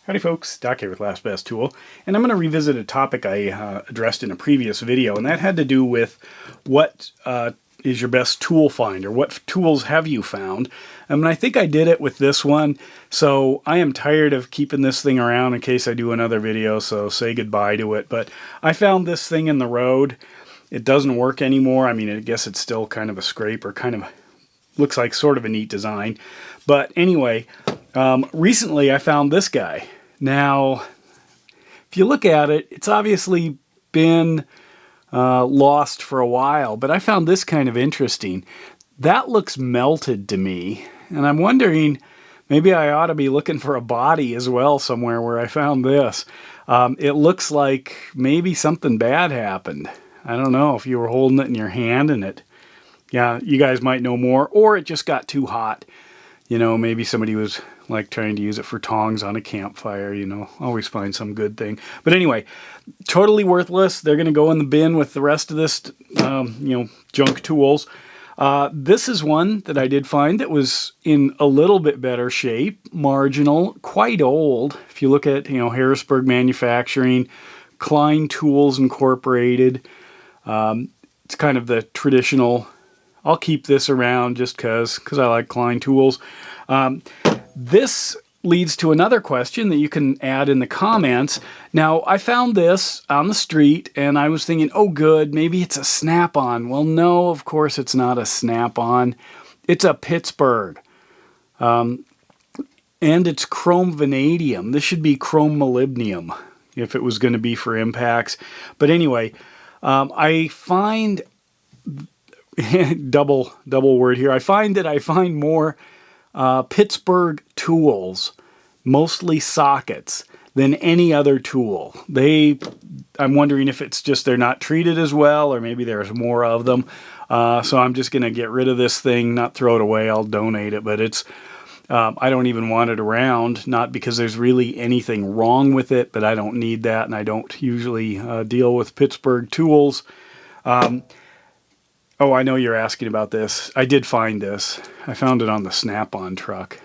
Howdy folks, Doc here with Last Best Tool, and I'm going to revisit a topic I addressed in a previous video, and that had to do with what is your best tool finder, what tools have you found. And I think I did it with this one, so I am tired of keeping this thing around in case I do another video, so say goodbye to it. But I found this thing in the road. It doesn't work anymore. I mean, I guess it's still kind of a scraper, kind of looks like sort of a neat design. But anyway, recently I found this guy. Now, if you look at it, it's obviously been lost for a while, but I found this kind of interesting. That looks melted to me, and I'm wondering, maybe I ought to be looking for a body as well somewhere where I found this. It looks like maybe something bad happened. I don't know if you were holding it in your hand and it, yeah, you guys might know more, or it just got too hot. You know, maybe somebody was like trying to use it for tongs on a campfire, you know, always find some good thing. But anyway, totally worthless. They're going to go in the bin with the rest of this, junk tools. This is one that I did find that was in a little bit better shape, marginal, quite old. If you look at, Harrisburg Manufacturing, Klein Tools Incorporated, it's kind of the traditional. I'll keep this around just because I like Klein Tools. This leads to another question that you can add in the comments. Now, I found this on the street, and I was thinking, oh, good, maybe it's a snap-on. Well, no, of course it's not a snap-on. It's a Pittsburgh. And it's chrome vanadium. This should be chrome molybdenum if it was going to be for impacts. But anyway, I find... double word here. I find more Pittsburgh tools, mostly sockets, than any other tool. I'm wondering if it's just they're not treated as well, or maybe there's more of them. So I'm just going to get rid of this thing, not throw it away. I'll donate it, but it's I don't even want it around, not because there's really anything wrong with it, but I don't need that, and I don't usually deal with Pittsburgh tools. Oh, I know you're asking about this. I did find this. I found it on the Snap-on truck.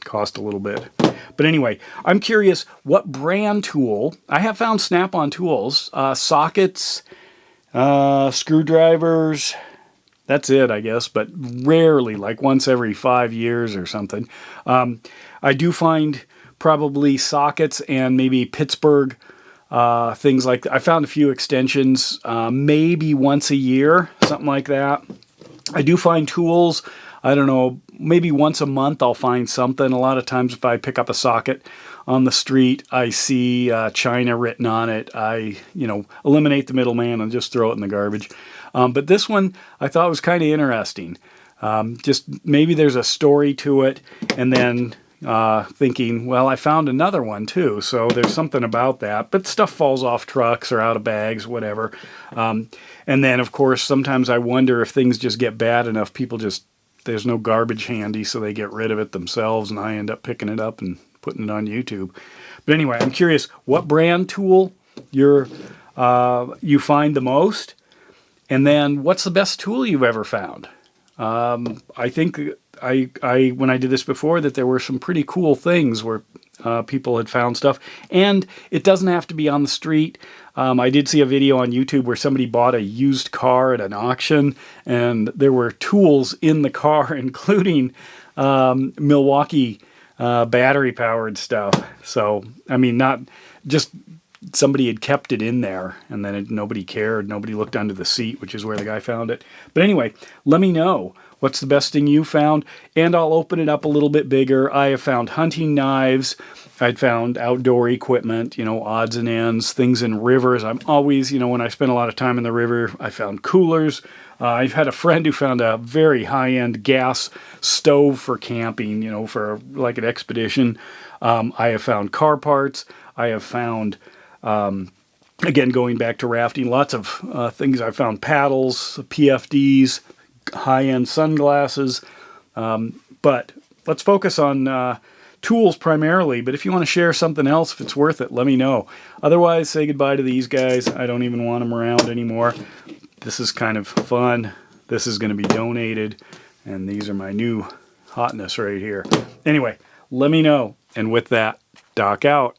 Cost a little bit. But anyway, I'm curious what brand tool. I have found Snap-on tools, sockets, screwdrivers. That's it, I guess, but rarely, like once every 5 years or something. I do find probably sockets and maybe Pittsburgh things like that. I found a few extensions, maybe once a year, something like that. I do find tools, I don't know, maybe once a month I'll find something. A lot of times if I pick up a socket on the street, I see China written on it. I, eliminate the middleman and just throw it in the garbage. But this one I thought was kind of interesting. Just maybe there's a story to it, and then thinking, well, I found another one too, so there's something about that. But stuff falls off trucks or out of bags, whatever. And then, of course, sometimes I wonder if things just get bad enough, there's no garbage handy, so they get rid of it themselves, and I end up picking it up and putting it on YouTube. But anyway, I'm curious what brand tool you find the most, and then what's the best tool you've ever found? I think I when I did this before, that there were some pretty cool things where people had found stuff, and it doesn't have to be on the street. I did see a video on YouTube where somebody bought a used car at an auction, and there were tools in the car, including Milwaukee battery-powered stuff. So, I mean, not just somebody had kept it in there, and then nobody cared. Nobody looked under the seat, which is where the guy found it. But anyway, let me know. What's the best thing you found? And I'll open it up a little bit bigger. I have found hunting knives. I'd found outdoor equipment, odds and ends, things in rivers. I'm always, when I spend a lot of time in the river, I found coolers. I've had a friend who found a very high-end gas stove for camping, for like an expedition. I have found car parts. I have found, again, going back to rafting, lots of things. I found paddles, PFDs, high-end sunglasses. But let's focus on tools primarily, but if you want to share something else, if it's worth it, let me know. Otherwise, say goodbye to these guys. I don't even want them around anymore. This is kind of fun. This is going to be donated, and these are my new hotness right here. Anyway, let me know. And with that, Doc out.